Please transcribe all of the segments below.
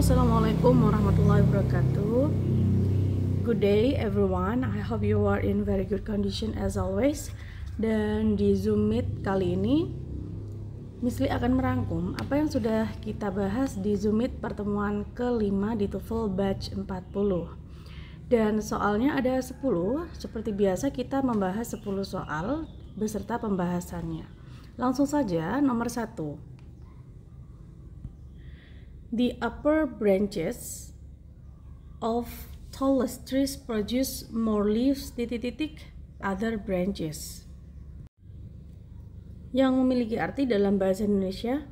Assalamualaikum warahmatullahi wabarakatuh. Good day everyone. I hope you are in very good condition as always. Dan di Zoom Meet kali ini Miss Li akan merangkum apa yang sudah kita bahas di Zoom Meet pertemuan kelima di TOEFL batch 40. Dan soalnya ada 10. Seperti biasa kita membahas 10 soal beserta pembahasannya. Langsung saja nomor 1. The upper branches of tallest trees produce more leaves other branches. Yang memiliki arti dalam bahasa Indonesia,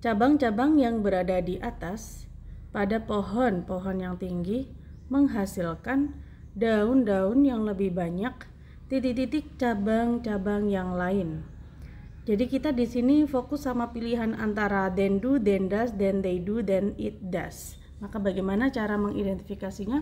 cabang-cabang yang berada di atas pada pohon-pohon yang tinggi menghasilkan daun-daun yang lebih banyak cabang-cabang yang lain. Jadi kita di sini fokus sama pilihan antara then do, then does, then they do, then it does. Maka bagaimana cara mengidentifikasinya?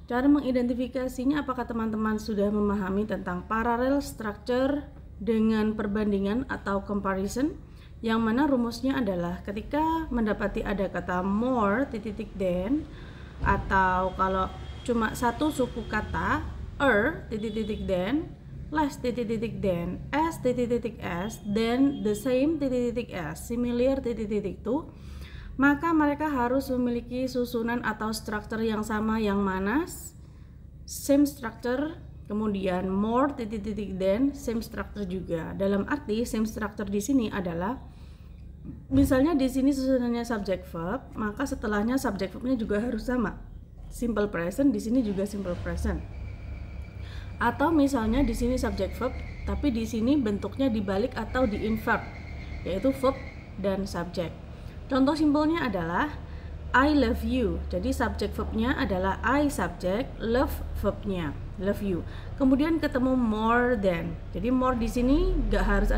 Cara mengidentifikasinya, apakah teman-teman sudah memahami tentang parallel structure dengan perbandingan atau comparison? Yang mana rumusnya adalah ketika mendapati ada kata more than, atau kalau cuma satu suku kata than, less than, as then the same as, similar to, maka mereka harus memiliki susunan atau struktur yang sama, yang mana same structure, kemudian more than, same structure juga. Dalam arti same structure di sini adalah misalnya di sini susunannya subject verb, maka setelahnya subject verbnya juga harus sama. Simple present, di sini juga simple present. Atau misalnya di sini subject verb, tapi di sini bentuknya dibalik atau di-invert, yaitu verb dan subject. Contoh simpelnya adalah I love you. Jadi subject verbnya adalah I subject, love verbnya love you. Kemudian ketemu more than. Jadi more di sini gak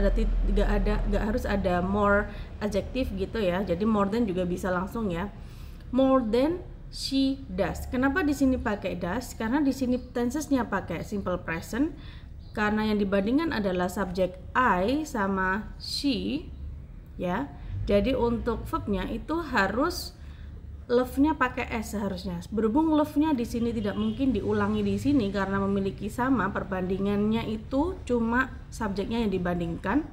harus ada more adjective gitu ya. Jadi more than juga bisa langsung ya. More than she does. Kenapa di sini pakai does? Karena di sini tensesnya pakai simple present. Karena yang dibandingkan adalah subjek I sama she, ya. Jadi untuk verbnya itu harus love-nya pakai s seharusnya. Berhubung love-nya di sini tidak mungkin diulangi di sini karena memiliki sama, perbandingannya itu cuma subjeknya yang dibandingkan,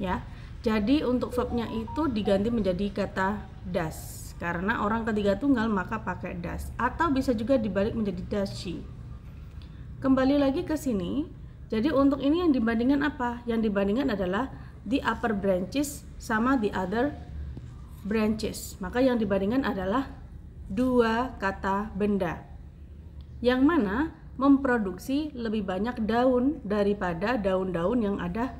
ya. Jadi untuk verbnya itu diganti menjadi kata does. Karena orang ketiga tunggal maka pakai does, atau bisa juga dibalik menjadi does she. Kembali lagi ke sini. Jadi untuk ini yang dibandingkan apa? Yang dibandingkan adalah the upper branches sama the other branches. Maka yang dibandingkan adalah dua kata benda, yang mana memproduksi lebih banyak daun daripada daun-daun yang ada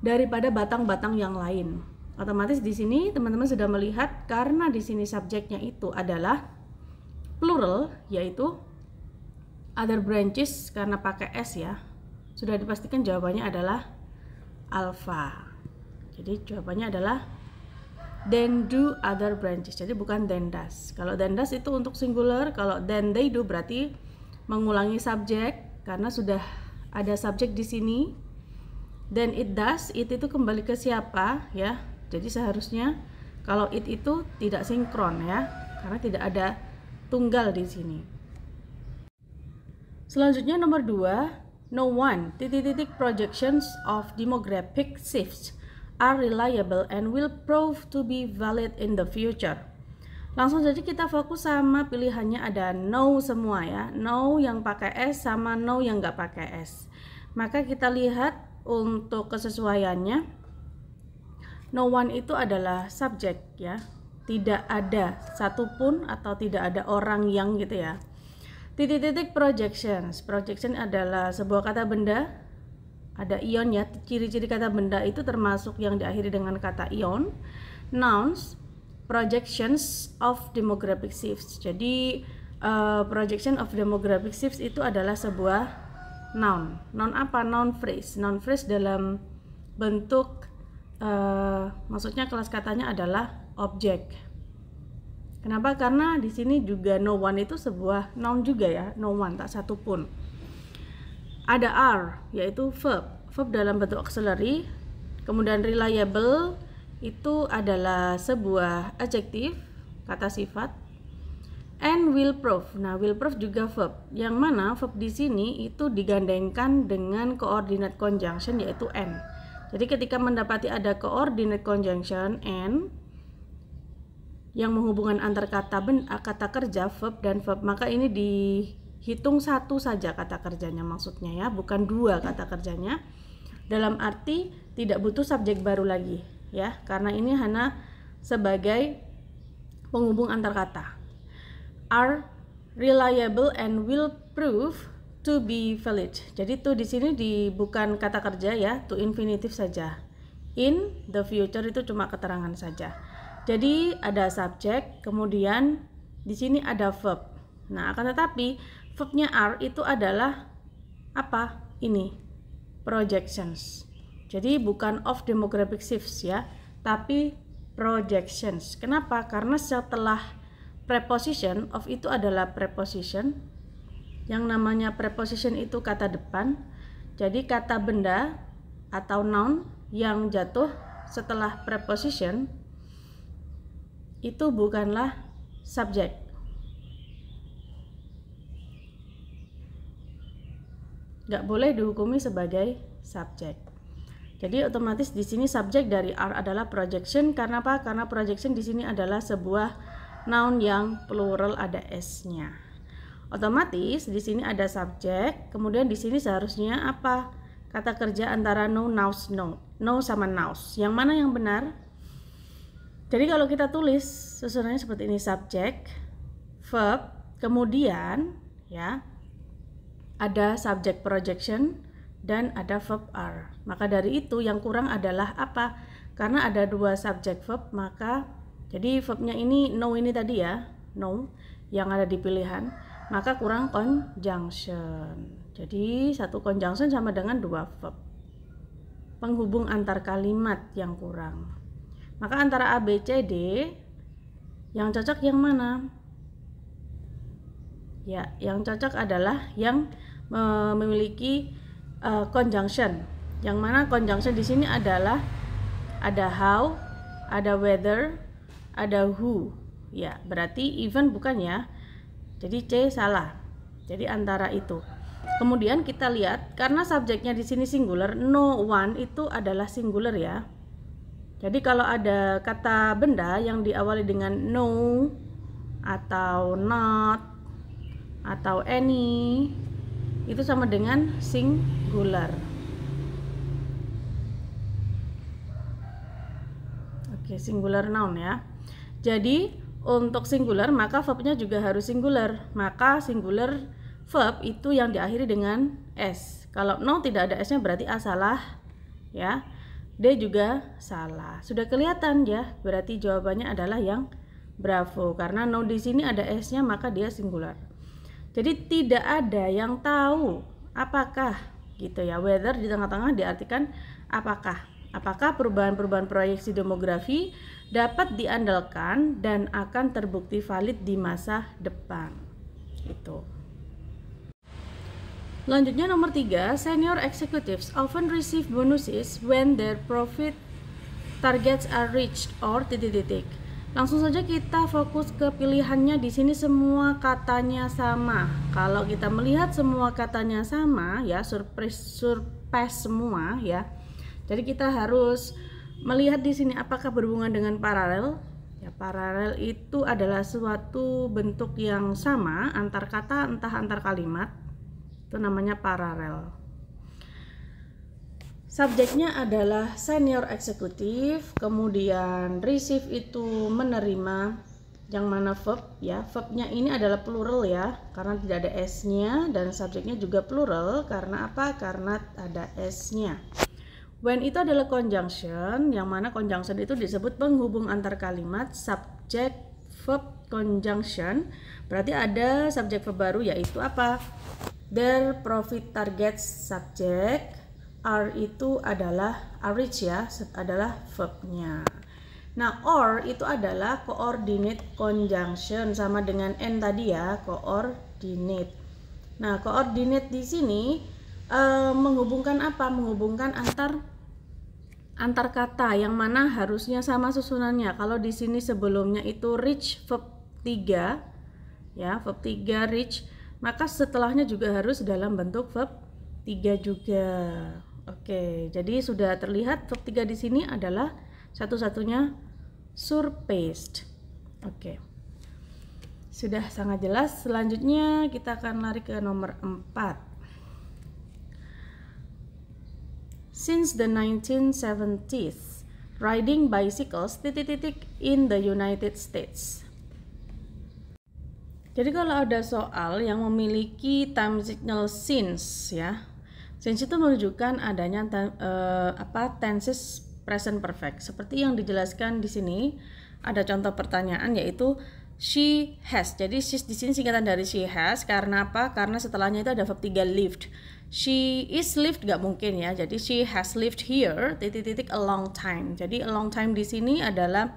daripada batang-batang yang lain. Otomatis di sini teman-teman sudah melihat karena di sini subjeknya itu adalah plural, yaitu other branches karena pakai s ya. Sudah dipastikan jawabannya adalah alpha. Jadi jawabannya adalah then do other branches. Jadi bukan then does. Kalau then does itu untuk singular, kalau then they do berarti mengulangi subjek karena sudah ada subjek di sini. Then it does, it itu kembali ke siapa ya? Jadi seharusnya kalau it itu tidak sinkron ya, karena tidak ada tunggal di sini. Selanjutnya nomor 2, no one projections of demographic shifts are reliable and will prove to be valid in the future. Langsung saja kita fokus sama pilihannya ada no semua ya, no yang pakai s sama no yang nggak pakai s. Maka kita lihat untuk kesesuaiannya. No one itu adalah subjek ya, tidak ada satupun atau tidak ada orang yang gitu ya. Projections. Projection adalah sebuah kata benda, ada ion ya. Ciri-ciri kata benda itu termasuk yang diakhiri dengan kata ion. Nouns, projections of demographic shifts. Jadi projection of demographic shifts itu adalah sebuah noun. Noun apa? Noun phrase. Noun phrase dalam bentuk maksudnya kelas katanya adalah objek. Kenapa? Karena di sini juga no one itu sebuah noun juga ya, no one tak satu pun. Ada are yaitu verb dalam bentuk auxiliary, kemudian reliable itu adalah sebuah adjektif, kata sifat, and will prove. Nah, will prove juga verb, yang mana verb di sini itu digandengkan dengan coordinate conjunction yaitu and. Jadi ketika mendapati ada coordinate conjunction and yang menghubungkan antar kata kerja verb dan verb, maka ini dihitung satu saja kata kerjanya maksudnya ya, bukan dua kata kerjanya. Dalam arti tidak butuh subjek baru lagi ya, karena ini hanya sebagai penghubung antar kata. Are reliable and will prove to be valid. Jadi to di sini bukan kata kerja ya, to infinitive saja. In the future itu cuma keterangan saja. Jadi ada subjek, kemudian di sini ada verb. Nah, akan tetapi verbnya are itu adalah apa? Ini projections. Jadi bukan of demographic shifts ya, tapi projections. Kenapa? Karena setelah preposition, of itu adalah preposition. Yang namanya preposition itu kata depan. Jadi kata benda atau noun yang jatuh setelah preposition itu bukanlah subjek. Nggak boleh dihukumi sebagai subjek. Jadi otomatis di sini subjek dari are adalah projection. Karena apa? Karena projection di sini adalah sebuah noun yang plural, ada s-nya. Otomatis di sini ada subjek, kemudian di sini seharusnya apa? Kata kerja antara no, nous, no sama nous. Yang mana yang benar? Jadi kalau kita tulis susunannya seperti ini, subjek, verb, kemudian ya ada subject projection dan ada verb are. Maka dari itu yang kurang adalah apa? Karena ada dua subject verb, maka jadi verbnya ini no ini tadi ya, no yang ada di pilihan. Maka kurang conjunction. Jadi satu conjunction sama dengan dua verb. Penghubung antar kalimat yang kurang. Maka antara A, B, C, D yang cocok yang mana? Ya, yang cocok adalah yang memiliki conjunction. Yang mana conjunction di sini adalah ada how, ada whether, ada who. Ya, berarti even bukan ya. Jadi C salah. Jadi antara itu. Kemudian kita lihat karena subjeknya di sini singular, no one itu adalah singular ya. Jadi kalau ada kata benda yang diawali dengan no atau not atau any itu sama dengan singular. Oke, singular noun ya. Jadi untuk singular maka verbnya juga harus singular. Maka singular verb itu yang diakhiri dengan s. Kalau no tidak ada s-nya berarti A salah ya. D juga salah. Sudah kelihatan ya, berarti jawabannya adalah yang bravo karena no di sini ada s-nya maka dia singular. Jadi tidak ada yang tahu apakah gitu ya. Whether di tengah-tengah diartikan apakah. Apakah perubahan-perubahan proyeksi demografi dapat diandalkan dan akan terbukti valid di masa depan. Itu. Lanjutnya nomor 3, senior executives often receive bonuses when their profit targets are reached or titik-titik. Langsung saja kita fokus ke pilihannya. Di sini semua katanya sama. Kalau kita melihat semua katanya sama ya, surpass semua ya. Jadi kita harus melihat di sini apakah berhubungan dengan paralel. Ya, paralel itu adalah suatu bentuk yang sama antar kata entah antar kalimat. Itu namanya paralel. Subjeknya adalah senior eksekutif, kemudian receive itu menerima, yang mana verb ya. Verbnya ini adalah plural ya, karena tidak ada s-nya, dan subjeknya juga plural karena apa? Karena ada s-nya. When itu adalah conjunction, yang mana conjunction itu disebut penghubung antar kalimat, subject verb conjunction. Berarti ada subjek verb baru yaitu apa? Their profit targets subject. Are itu adalah reach ya, adalah verbnya. Nah, or itu adalah coordinate conjunction sama dengan n tadi ya, coordinate. Nah, coordinate di sini menghubungkan apa? Menghubungkan antar antar kata yang mana harusnya sama susunannya. Kalau di sini sebelumnya itu reach verb 3 ya, verb 3 reach, maka setelahnya juga harus dalam bentuk verb 3 juga. Oke, jadi sudah terlihat verb 3 di sini adalah satu-satunya surfaced. Oke. Sudah sangat jelas. Selanjutnya kita akan lari ke nomor 4. Since the 1970s, riding bicycles in the United States. Jadi kalau ada soal yang memiliki time signal since ya, since itu menunjukkan adanya tenses present perfect. Seperti yang dijelaskan di sini, ada contoh pertanyaan yaitu she has. Jadi she di sini singkatan dari she has. Karena apa? Karena setelahnya itu ada verb 3 lived. She is lived nggak mungkin ya. Jadi she has lived here a long time. Jadi a long time di sini adalah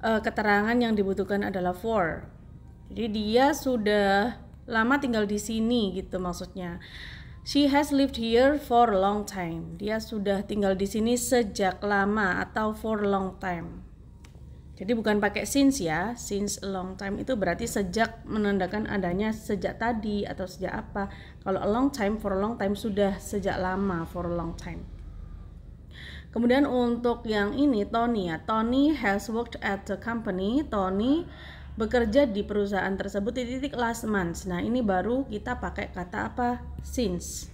keterangan yang dibutuhkan adalah for. Jadi dia sudah lama tinggal di sini gitu maksudnya. She has lived here for a long time. Dia sudah tinggal di sini sejak lama atau for a long time. Jadi bukan pakai since ya, since a long time itu berarti sejak, menandakan adanya sejak tadi atau sejak apa. Kalau a long time, for a long time sudah sejak lama, for a long time. Kemudian untuk yang ini Tony ya, Tony has worked at the company. Tony bekerja di perusahaan tersebut last month. Nah ini baru kita pakai kata apa? Since,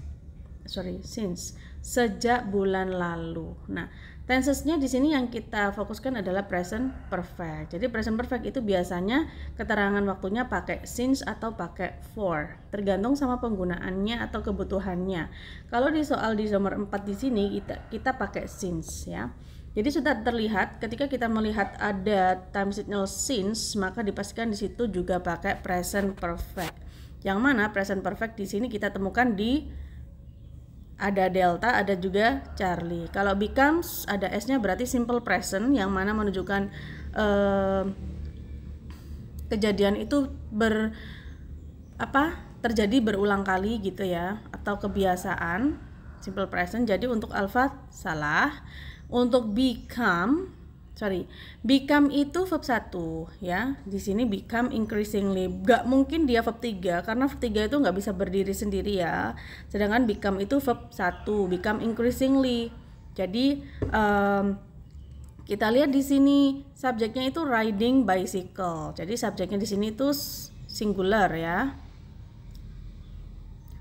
sejak bulan lalu. Nah tensesnya di sini yang kita fokuskan adalah present perfect. Jadi present perfect itu biasanya keterangan waktunya pakai since atau pakai for, tergantung sama penggunaannya atau kebutuhannya. Kalau di soal di nomor 4 di sini kita pakai since ya. Jadi sudah terlihat ketika kita melihat ada time signal since, maka dipastikan di situ juga pakai present perfect. Yang mana present perfect di sini kita temukan di ada delta, ada juga Charlie. Kalau becomes ada S-nya berarti simple present yang mana menunjukkan kejadian itu terjadi berulang kali gitu ya, atau kebiasaan, simple present. Jadi untuk alpha salah. Untuk become itu verb 1 ya. Di sini become increasingly. Gak mungkin dia verb 3 karena verb 3 itu nggak bisa berdiri sendiri ya. Sedangkan become itu verb 1, become increasingly. Jadi kita lihat di sini subjeknya itu riding bicycle. Jadi subjeknya di sini itu singular ya.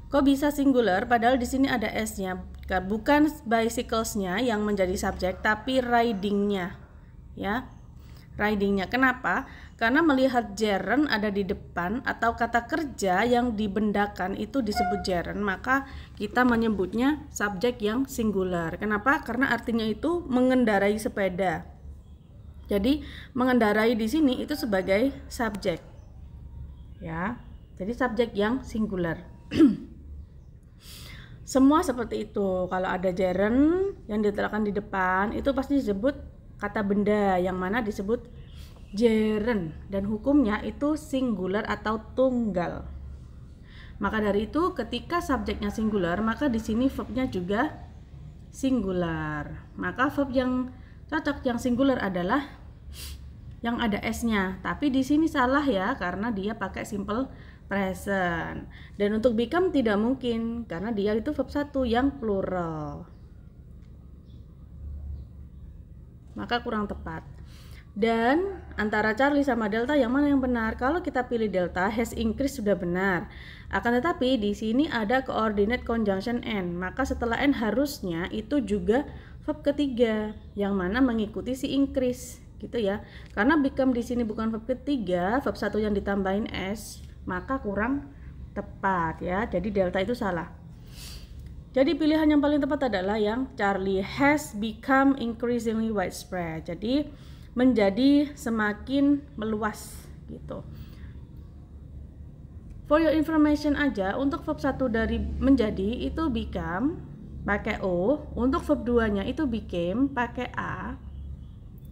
Kok bisa singular padahal di sini ada S-nya? Bukan bicycles-nya yang menjadi subjek tapi riding-nya. Ya, riding-nya. Kenapa? Karena melihat gerund ada di depan atau kata kerja yang dibendakan itu disebut gerund, maka kita menyebutnya subjek yang singular. Kenapa? Karena artinya itu mengendarai sepeda. Jadi mengendarai di sini itu sebagai subjek. Ya. Jadi subjek yang singular. Semua seperti itu. Kalau ada gerund yang diletakkan di depan itu pasti disebut kata benda yang mana disebut gerund dan hukumnya itu singular atau tunggal. Maka dari itu ketika subjeknya singular maka di sini verbnya juga singular. Maka verb yang cocok yang singular adalah yang ada S-nya. Tapi di sini salah ya karena dia pakai simple present. Dan untuk become tidak mungkin karena dia itu verb 1 yang plural. Maka kurang tepat. Dan antara Charlie sama Delta yang mana yang benar? Kalau kita pilih Delta, has increased sudah benar. Akan tetapi di sini ada coordinate conjunction N. Maka setelah N harusnya itu juga verb ketiga yang mana mengikuti si increase gitu ya. Karena become di sini bukan verb ketiga, verb 1 yang ditambahin S, maka kurang tepat ya. Jadi Delta itu salah. Jadi pilihan yang paling tepat adalah yang Charlie, has become increasingly widespread. Jadi menjadi semakin meluas gitu. For your information aja, untuk verb 1 dari menjadi itu become pakai O, untuk verb 2-nya itu became pakai A.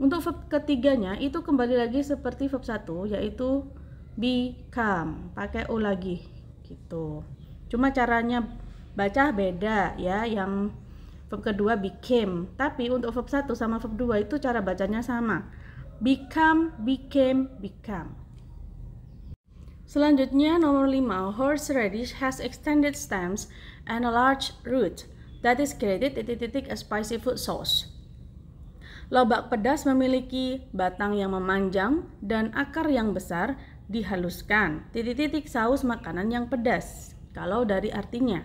Untuk verb ketiganya itu kembali lagi seperti verb 1 yaitu become pakai O lagi gitu. Cuma caranya baca beda ya, yang Verb kedua became. Tapi untuk verb 1 sama verb 2 itu cara bacanya sama. Become, became, become. Selanjutnya nomor 5, horseradish has extended stems and a large root that is created a spicy food sauce. Lobak pedas memiliki batang yang memanjang dan akar yang besar dihaluskan. Saus makanan yang pedas. Kalau dari artinya.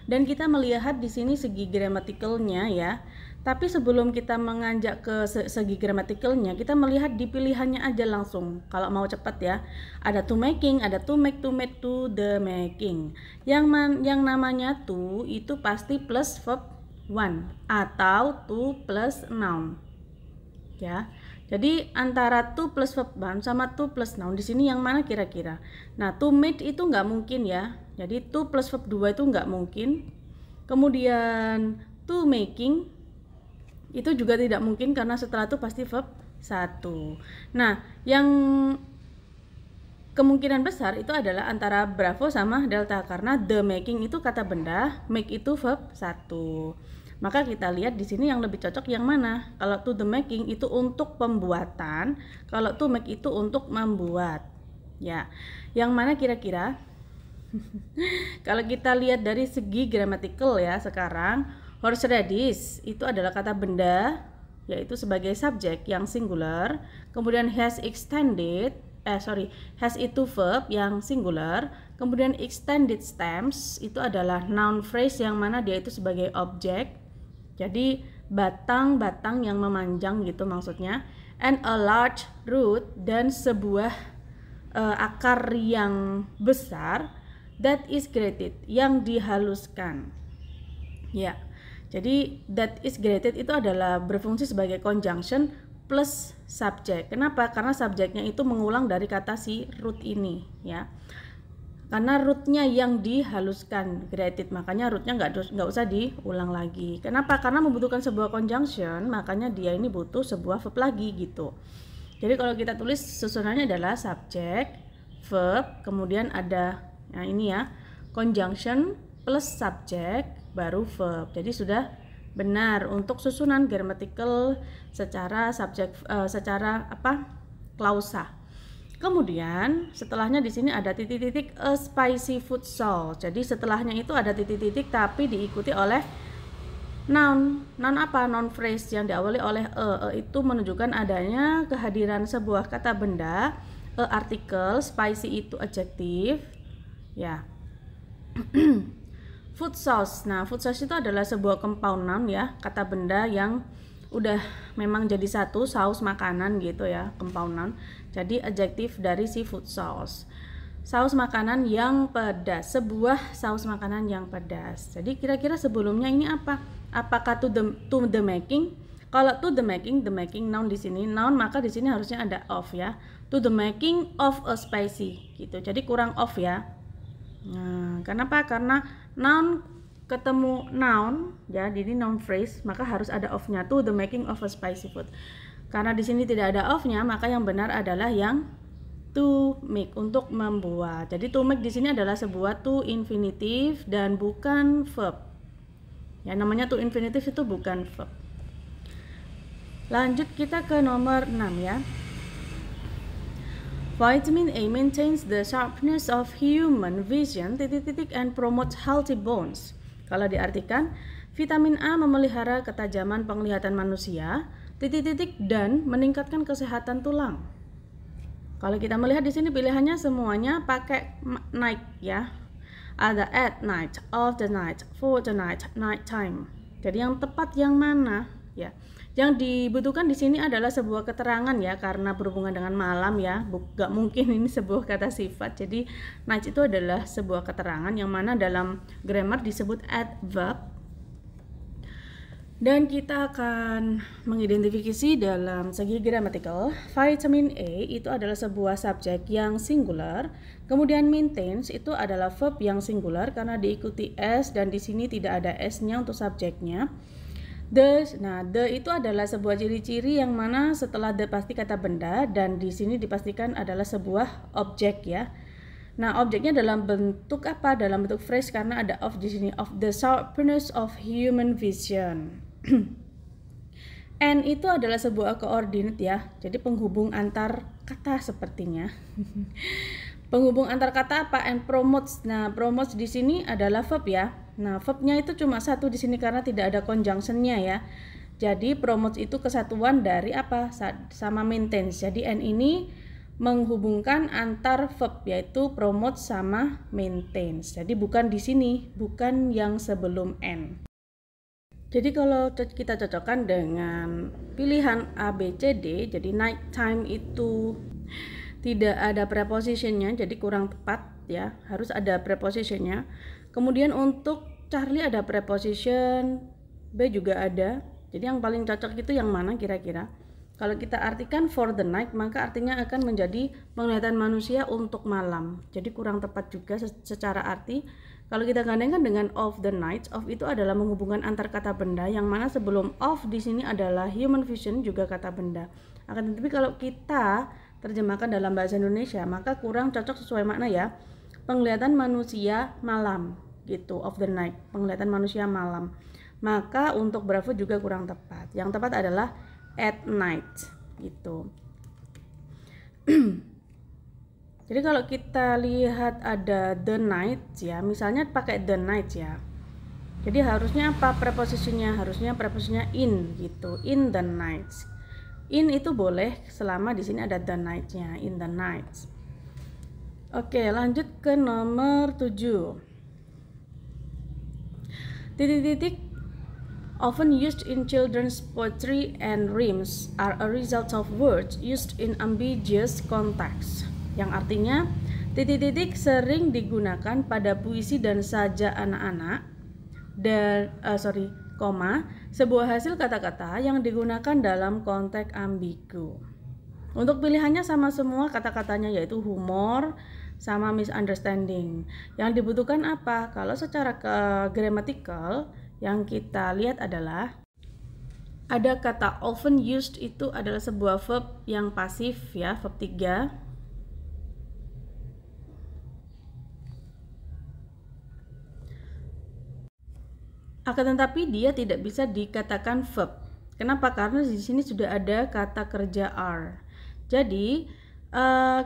Dan kita melihat di sini segi gramatikalnya ya. Tapi sebelum kita menganjak ke segi gramatikalnya, kita melihat di pilihannya aja langsung. Kalau mau cepat ya, ada to making, ada to make, to the making. Yang namanya to itu pasti plus verb 1 atau to plus noun. Ya. Jadi antara to plus verb 1 sama to plus noun di sini yang mana kira-kira? Nah, to make itu nggak mungkin ya. Jadi to plus verb 2 itu nggak mungkin. Kemudian to making itu juga tidak mungkin karena setelah itu pasti verb 1. Nah, yang kemungkinan besar itu adalah antara Bravo sama Delta karena the making itu kata benda, make itu verb 1. Maka kita lihat di sini yang lebih cocok yang mana? Kalau to the making itu untuk pembuatan, kalau to make itu untuk membuat. Ya. Yang mana kira-kira? Kalau kita lihat dari segi gramatikal ya sekarang, horseradish itu adalah kata benda, yaitu sebagai subjek yang singular. Kemudian has itu verb yang singular. Kemudian extended stems itu adalah noun phrase yang mana dia itu sebagai objek. Jadi batang-batang yang memanjang gitu maksudnya. And a large root dan sebuah akar yang besar that is grated yang dihaluskan. Ya. Jadi that is grated itu adalah berfungsi sebagai conjunction plus subject. Kenapa? Karena subjeknya itu mengulang dari kata si root ini ya. Karena rootnya yang dihaluskan, grated, makanya rootnya nggak usah diulang lagi. Kenapa? Karena membutuhkan sebuah conjunction, makanya dia ini butuh sebuah verb lagi gitu. Jadi kalau kita tulis susunannya adalah subject, verb, kemudian ada ini ya conjunction plus subject baru verb. Jadi sudah benar untuk susunan gramatikal secara subjek klausa. Kemudian setelahnya di sini ada titik-titik a spicy food sauce. Jadi setelahnya itu ada titik-titik tapi diikuti oleh noun. Noun apa? Noun phrase yang diawali oleh itu menunjukkan adanya kehadiran sebuah kata benda. Artikel, spicy itu adjektif. Ya. Food sauce. Nah, food sauce itu adalah sebuah compound noun ya, kata benda yang udah memang jadi satu, saus makanan gitu ya, compound noun. Jadi adjektif dari si food sauce. Saus makanan yang pedas, sebuah saus makanan yang pedas. Jadi kira-kira sebelumnya ini apa? Apakah to the making? Kalau to the making noun di sini noun, maka di sini harusnya ada of ya. To the making of a spicy gitu. Jadi kurang of ya. Nah, kenapa? Karena noun ketemu noun ya, jadi noun phrase, maka harus ada of-nya, to the making of a spicy food. Karena di sini tidak ada of-nya, maka yang benar adalah yang to make, untuk membuat. Jadi to make di sini adalah sebuah to infinitive dan bukan verb. Ya, namanya to infinitive itu bukan verb. Lanjut kita ke nomor 6 ya. Vitamin A maintains the sharpness of human vision and promotes healthy bones. Kalau diartikan, vitamin A memelihara ketajaman penglihatan manusia, dan meningkatkan kesehatan tulang. Kalau kita melihat di sini pilihannya semuanya pakai night ya. Ada at night, of the night, for the night, night time. Jadi yang tepat yang mana ya? Yang dibutuhkan di sini adalah sebuah keterangan ya, karena berhubungan dengan malam ya, gak mungkin ini sebuah kata sifat. Jadi night itu adalah sebuah keterangan yang mana dalam grammar disebut adverb. Dan kita akan mengidentifikasi dalam segi gramatikal, vitamin A itu adalah sebuah subjek yang singular, kemudian maintains itu adalah verb yang singular karena diikuti s dan di sini tidak ada s-nya untuk subjeknya. The itu adalah sebuah ciri-ciri yang mana setelah the pasti kata benda dan di sini dipastikan adalah sebuah objek ya. Nah, objeknya dalam bentuk apa? Dalam bentuk phrase karena ada of di sini, of the sharpness of human vision. And itu adalah sebuah koordinat ya. Jadi penghubung antar kata sepertinya. Penghubung antar kata apa? And promotes. Nah, promotes di sini adalah verb ya. Nah, verbnya itu cuma satu di sini karena tidak ada conjunction-nya ya. Jadi promotes itu kesatuan dari apa? Sama maintains. Jadi and ini menghubungkan antar verb yaitu promote sama maintains. Jadi bukan di sini, bukan yang sebelum and. Jadi kalau kita cocokkan dengan pilihan A, B, C, D, jadi night time itu tidak ada prepositionnya, jadi kurang tepat ya, harus ada prepositionnya. Kemudian untuk Charlie ada preposition, B juga ada. Jadi yang paling cocok itu yang mana kira-kira? Kalau kita artikan for the night, maka artinya akan menjadi penglihatan manusia untuk malam. Jadi kurang tepat juga secara arti. Kalau kita gandengkan dengan of the night, of itu adalah menghubungkan antar kata benda, yang mana sebelum of di sini adalah human vision juga kata benda. Akan tetapi kalau kita terjemahkan dalam bahasa Indonesia, maka kurang cocok sesuai makna ya. Penglihatan manusia malam gitu, of the night, penglihatan manusia malam. Maka untuk Bravo juga kurang tepat. Yang tepat adalah at night gitu. Jadi kalau kita lihat ada the night ya, misalnya pakai the night ya. Jadi harusnya apa preposisinya? Harusnya preposisinya in gitu, in the night. In itu boleh selama di sini ada the night-nya, in the night. Oke, lanjut ke nomor 7. Titik-titik often used in children's poetry and rhymes are a result of words used in ambiguous context. Yang artinya titik-titik sering digunakan pada puisi dan sajak anak-anak dan sebuah hasil kata-kata yang digunakan dalam konteks ambigu. Untuk pilihannya sama semua kata-katanya, yaitu humor sama misunderstanding. Yang dibutuhkan apa? Kalau secara grammatical yang kita lihat adalah ada kata often used, itu adalah sebuah verb yang pasif ya, verb 3. Akan tetapi dia tidak bisa dikatakan verb. Kenapa? Karena di sini sudah ada kata kerja are. Jadi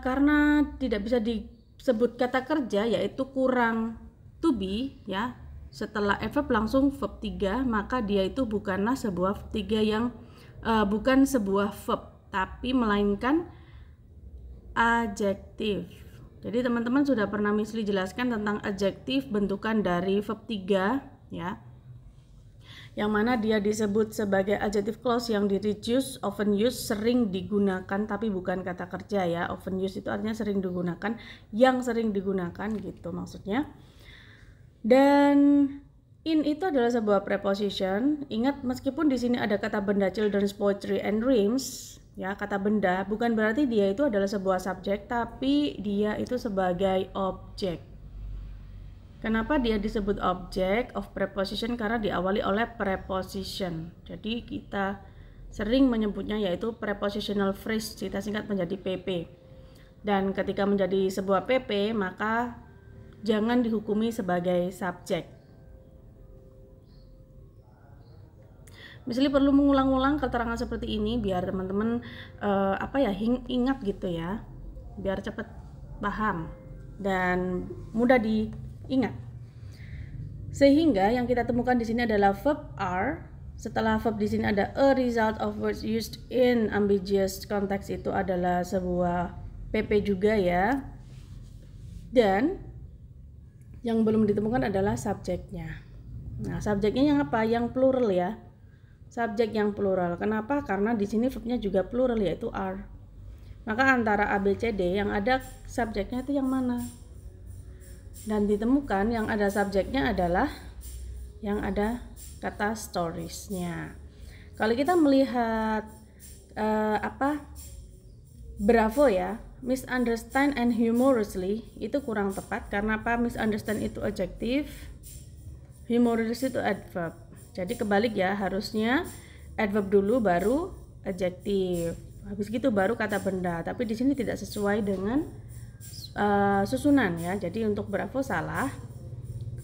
karena tidak bisa disebut kata kerja, yaitu kurang to be ya. Setelah adverb langsung verb 3, maka dia itu bukanlah sebuah verb 3 yang bukan sebuah verb, tapi melainkan adjektif. Jadi teman-teman sudah pernah Misli jelaskan tentang adjektif, bentukan dari verb 3 ya. Yang mana dia disebut sebagai adjective clause yang di-reduce, often used, sering digunakan, tapi bukan kata kerja ya. Often used itu artinya sering digunakan, yang sering digunakan gitu maksudnya. Dan in itu adalah sebuah preposition. Ingat, meskipun di sini ada kata benda children's poetry and rhymes, ya, kata benda bukan berarti dia itu adalah sebuah subjek, tapi dia itu sebagai objek. Kenapa dia disebut object of preposition? Karena diawali oleh preposition. Jadi kita sering menyebutnya yaitu prepositional phrase, kita singkat menjadi PP. Dan ketika menjadi sebuah PP, maka jangan dihukumi sebagai subjek. Misalnya perlu mengulang-ulang keterangan seperti ini biar teman-teman ingat gitu ya, biar cepat paham dan mudah diingat. Sehingga yang kita temukan di sini adalah verb are. Setelah verb di sini ada a result of words used in ambiguous context, itu adalah sebuah PP juga ya. Dan yang belum ditemukan adalah subjeknya. Nah, subjeknya yang apa? Yang plural ya. Subjek yang plural. Kenapa? Karena di sini verbnya juga plural, yaitu are. Maka antara A, B, C, D yang ada subjeknya itu yang mana? Dan ditemukan yang ada subjeknya adalah yang ada kata storiesnya. Kalau kita melihat Bravo ya, misunderstand and humorously itu kurang tepat. Karena apa? Misunderstand itu adjektif, humorous itu adverb. Jadi kebalik ya, harusnya adverb dulu baru adjektif. Habis gitu baru kata benda. Tapi di sini tidak sesuai dengan susunan ya. Jadi untuk Bravo salah.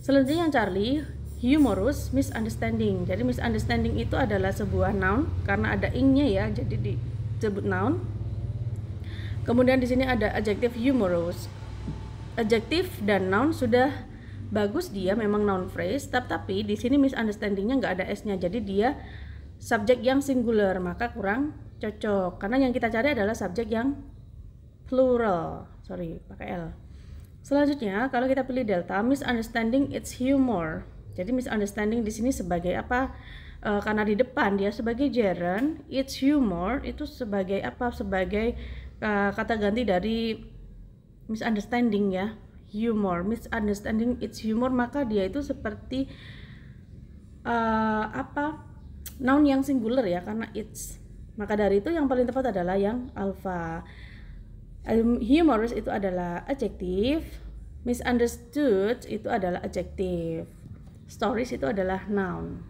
Selanjutnya yang Charlie, humorous misunderstanding. Jadi misunderstanding itu adalah sebuah noun karena ada ing-nya ya, jadi disebut noun. Kemudian di sini ada adjective humorous. Adjective dan noun sudah bagus, dia memang noun phrase, tapi di sini misunderstandingnya nggak ada s-nya, jadi dia subjek yang singular, maka kurang cocok karena yang kita cari adalah subjek yang plural. Sorry, pakai L. Selanjutnya kalau kita pilih delta, misunderstanding it's humor. Jadi misunderstanding di sini sebagai apa? Karena di depan dia sebagai gerund, it's humor itu sebagai apa? Sebagai kata ganti dari misunderstanding ya. Humor, misunderstanding it's humor, maka dia itu seperti noun yang singular ya karena it's. Maka dari itu yang paling tepat adalah yang alpha. Humorous itu adalah adjective, misunderstood itu adalah adjective, stories itu adalah noun.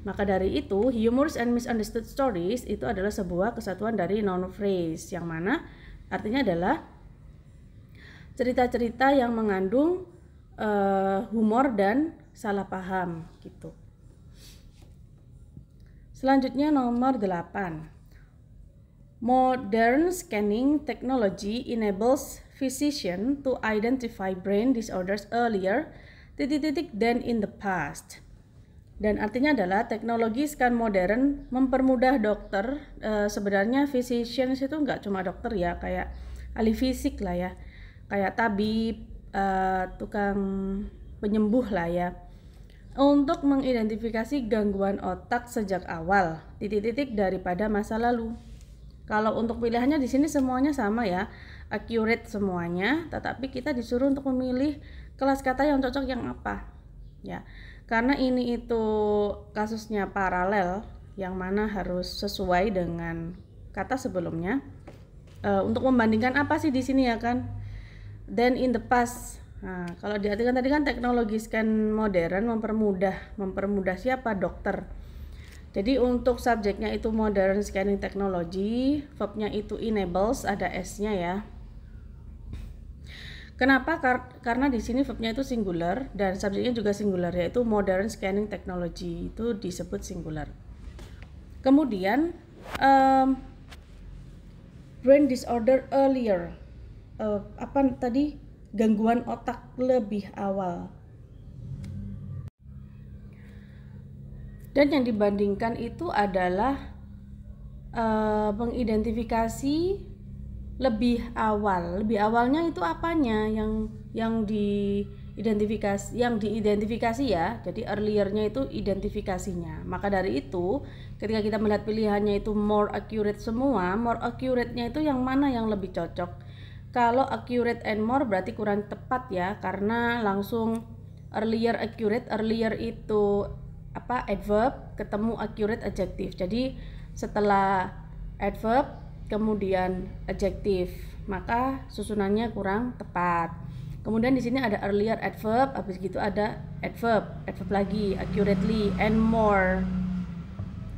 Maka dari itu humorous and misunderstood stories itu adalah sebuah kesatuan dari noun phrase yang mana artinya adalah cerita-cerita yang mengandung humor dan salah paham gitu. Selanjutnya nomor 8. Modern scanning technology enables physicians to identify brain disorders earlier than in the past. Dan artinya adalah teknologi scan modern mempermudah dokter. Sebenarnya physicians itu nggak cuma dokter ya, kayak ahli fisik lah ya, kayak tabib, tukang penyembuh lah ya, untuk mengidentifikasi gangguan otak sejak awal daripada masa lalu. Kalau untuk pilihannya di sini semuanya sama ya, accurate semuanya, tetapi kita disuruh untuk memilih kelas kata yang cocok yang apa. Ya. Karena ini itu kasusnya paralel yang mana harus sesuai dengan kata sebelumnya. Untuk membandingkan apa sih di sini ya kan? Then in the past. Nah, kalau diartikan tadi kan teknologi scan modern mempermudah siapa? Dokter. Jadi untuk subjeknya itu modern scanning technology, verbnya itu enables, ada s-nya ya. Kenapa? Karena di sini verbnya itu singular dan subjeknya juga singular, yaitu modern scanning technology itu disebut singular. Kemudian brain disorder earlier, apa tadi? Gangguan otak lebih awal. Dan yang dibandingkan itu adalah mengidentifikasi lebih awal. Lebih awalnya itu apanya yang diidentifikasi ya. Jadi earlier-nya itu identifikasinya. Maka dari itu, ketika kita melihat pilihannya itu more accurate semua, more accurate-nya itu yang mana yang lebih cocok? Kalau accurate and more berarti kurang tepat ya, karena langsung earlier accurate, earlier itu adverb ketemu accurate adjective. Jadi setelah adverb kemudian adjective, maka susunannya kurang tepat. Kemudian di sini ada earlier adverb, habis gitu ada adverb lagi accurately and more.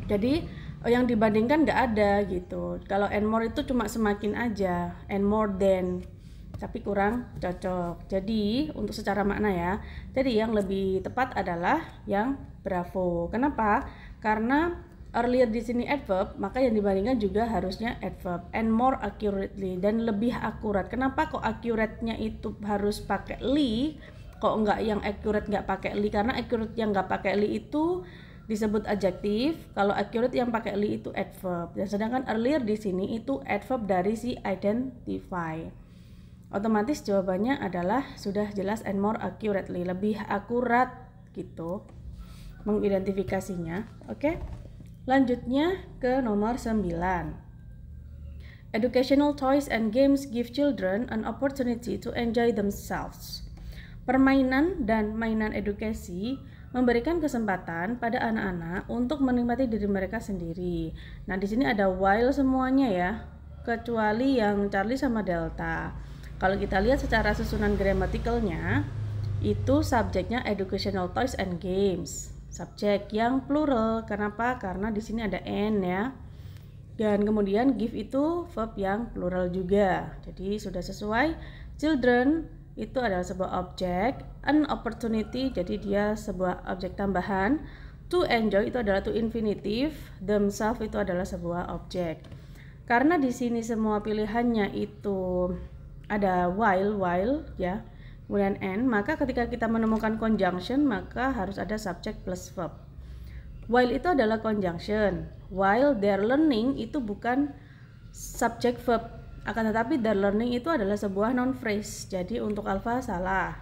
Jadi yang dibandingkan nggak ada gitu. Kalau and more itu cuma semakin aja, and more than, tapi kurang cocok. Jadi untuk secara makna ya, jadi yang lebih tepat adalah yang Bravo. Kenapa? Karena earlier di sini adverb, maka yang dibandingkan juga harusnya adverb and more accurately, dan lebih akurat. Kenapa kok accurate-nya itu harus pakai li, kok enggak yang accurate nggak pakai li? Karena accurate yang nggak pakai li itu disebut adjektif, kalau accurate yang pakai li itu adverb. Dan sedangkan earlier di sini itu adverb dari si identify. Otomatis jawabannya adalah sudah jelas and more accurately, lebih akurat gitu mengidentifikasinya. Oke. Lanjutnya ke nomor 9. Educational toys and games give children an opportunity to enjoy themselves. Permainan dan mainan edukasi memberikan kesempatan pada anak-anak untuk menikmati diri mereka sendiri. Nah, di sini ada while semuanya ya, kecuali yang Charlie sama Delta. Kalau kita lihat secara susunan gramatikalnya, itu subjeknya educational toys and games. Subjek yang plural. Kenapa? Karena di sini ada and ya. Dan kemudian give itu verb yang plural juga. Jadi sudah sesuai. Children itu adalah sebuah objek, an opportunity jadi dia sebuah objek tambahan, to enjoy itu adalah to infinitive, themselves itu adalah sebuah objek. Karena di sini semua pilihannya itu ada while ya, kemudian and, maka ketika kita menemukan conjunction maka harus ada subject plus verb. While itu adalah conjunction, while they're learning itu bukan subject verb, akan tetapi they're learning itu adalah sebuah noun phrase. Jadi untuk alpha salah.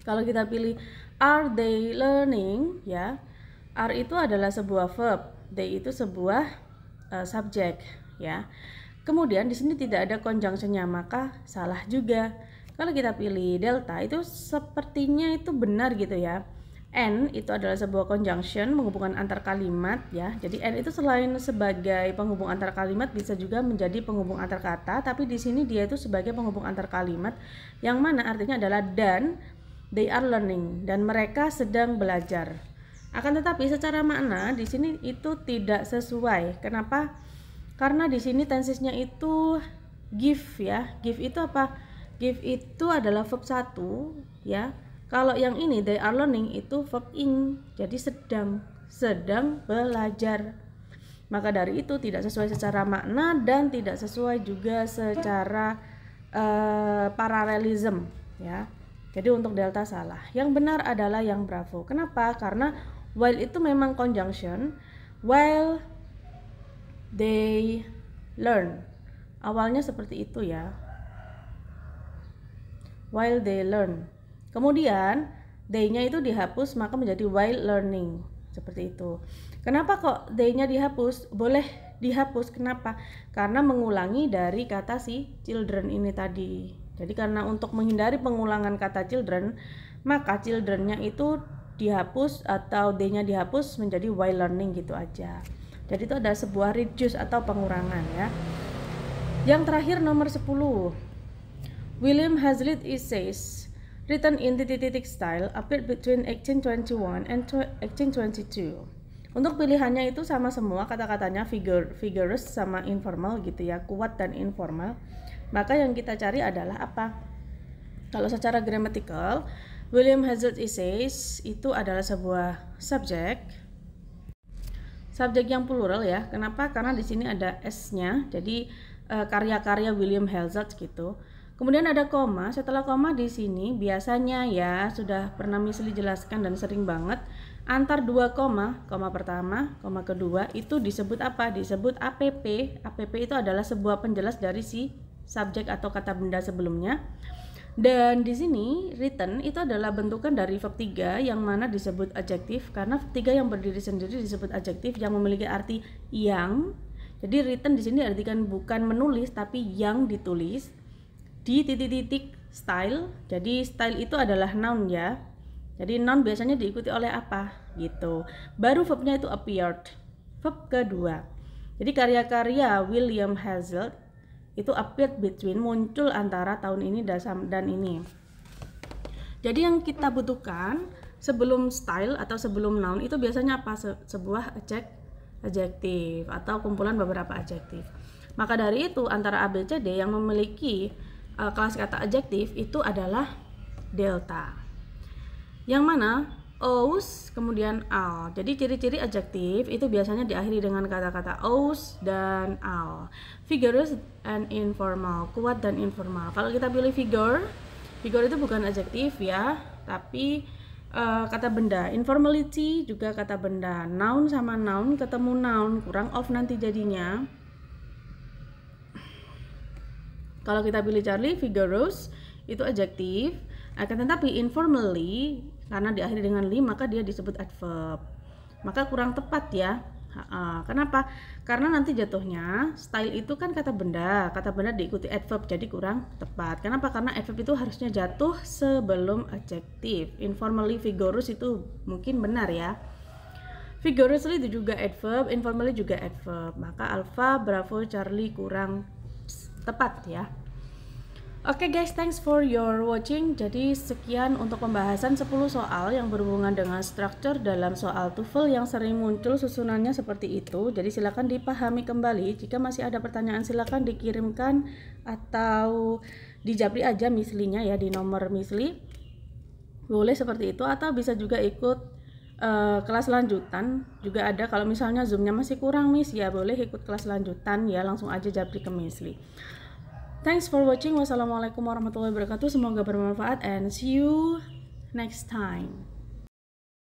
Kalau kita pilih are they learning ya, are itu adalah sebuah verb, they itu sebuah subjek ya. Kemudian di sini tidak ada conjunctionnya, maka salah juga. Kalau kita pilih delta itu sepertinya itu benar gitu ya. And itu adalah sebuah conjunction menghubungkan antar kalimat ya. Jadi and itu selain sebagai penghubung antar kalimat bisa juga menjadi penghubung antar kata, tapi di sini dia itu sebagai penghubung antar kalimat yang mana artinya adalah dan they are learning, dan mereka sedang belajar. Akan tetapi secara makna di sini itu tidak sesuai. Kenapa? Karena di sini tensesnya itu give ya. Give itu apa? Give itu adalah verb 1 ya. Kalau yang ini they are learning itu verb ing, jadi sedang belajar. Maka dari itu tidak sesuai secara makna dan tidak sesuai juga secara paralelism ya. Jadi untuk delta salah. Yang benar adalah yang bravo. Kenapa? Karena while itu memang conjunction, while they learn. Awalnya seperti itu ya. While they learn. Kemudian they-nya itu dihapus maka menjadi while learning. Seperti itu. Kenapa kok they-nya dihapus? Boleh dihapus. Kenapa? Karena mengulangi dari kata si children ini tadi. Jadi karena untuk menghindari pengulangan kata children, maka children-nya itu dihapus atau they-nya dihapus menjadi while learning gitu aja. Jadi itu ada sebuah reduce atau pengurangan ya. Yang terakhir nomor 10. William Hazlitt essays written in titik-titik style appeared between 1821 and 1822. Untuk pilihannya itu sama semua kata-katanya vigorous sama informal gitu ya, kuat dan informal. Maka yang kita cari adalah apa? Kalau secara grammatical, William Hazlitt essays itu adalah sebuah subjek yang plural ya. Kenapa? Karena di sini ada s-nya. Jadi karya-karya William Hazlitt gitu. Kemudian ada koma, setelah koma di sini biasanya ya sudah pernah Misli jelaskan dan sering banget antar dua koma pertama, koma kedua itu disebut apa? Disebut APP. APP itu adalah sebuah penjelas dari si subjek atau kata benda sebelumnya. Dan di sini written itu adalah bentukan dari verb 3 yang mana disebut adjektif, karena verb 3 yang berdiri sendiri disebut adjektif yang memiliki arti yang. Jadi written di sini artikan bukan menulis tapi yang ditulis. Di titik-titik style, jadi style itu adalah noun ya. Jadi noun biasanya diikuti oleh apa gitu. Baru verbnya itu appeared, verb kedua. Jadi karya-karya William Hazlitt itu appeared between, muncul antara tahun ini dan ini. Jadi yang kita butuhkan sebelum style atau sebelum noun itu biasanya apa? Sebuah adjektif atau kumpulan beberapa adjektif. Maka dari itu antara A, B, C, D yang memiliki kelas kata adjektif itu adalah delta. Yang mana os kemudian al. Jadi ciri-ciri adjektif itu biasanya diakhiri dengan kata-kata os dan al. Vigorous and informal, kuat dan informal. Kalau kita pilih vigor itu bukan adjektif ya, tapi kata benda. Informality juga kata benda. Noun sama noun ketemu noun, kurang of nanti jadinya. Kalau kita pilih Charlie, vigorous itu adjektif, akan tetapi informally karena diakhiri dengan li maka dia disebut adverb. Maka kurang tepat ya. Kenapa? Karena nanti jatuhnya style itu kan kata benda diikuti adverb, jadi kurang tepat. Kenapa? Karena adverb itu harusnya jatuh sebelum adjektif. Informally vigorous itu mungkin benar ya. Vigorously itu juga adverb, informally juga adverb. Maka Alpha, Bravo, Charlie kurang tepat ya. Oke guys, thanks for your watching. Jadi sekian untuk pembahasan 10 soal yang berhubungan dengan structure dalam soal TOEFL yang sering muncul susunannya seperti itu. Jadi silakan dipahami kembali. Jika masih ada pertanyaan silakan dikirimkan atau di japri aja mislinya ya, di nomor misli boleh seperti itu, atau bisa juga ikut kelas lanjutan juga ada. Kalau misalnya zoomnya masih kurang Miss, ya boleh ikut kelas lanjutan ya, langsung aja japri ke misli. Thanks for watching. Wassalamualaikum warahmatullahi wabarakatuh. Semoga bermanfaat and see you next time.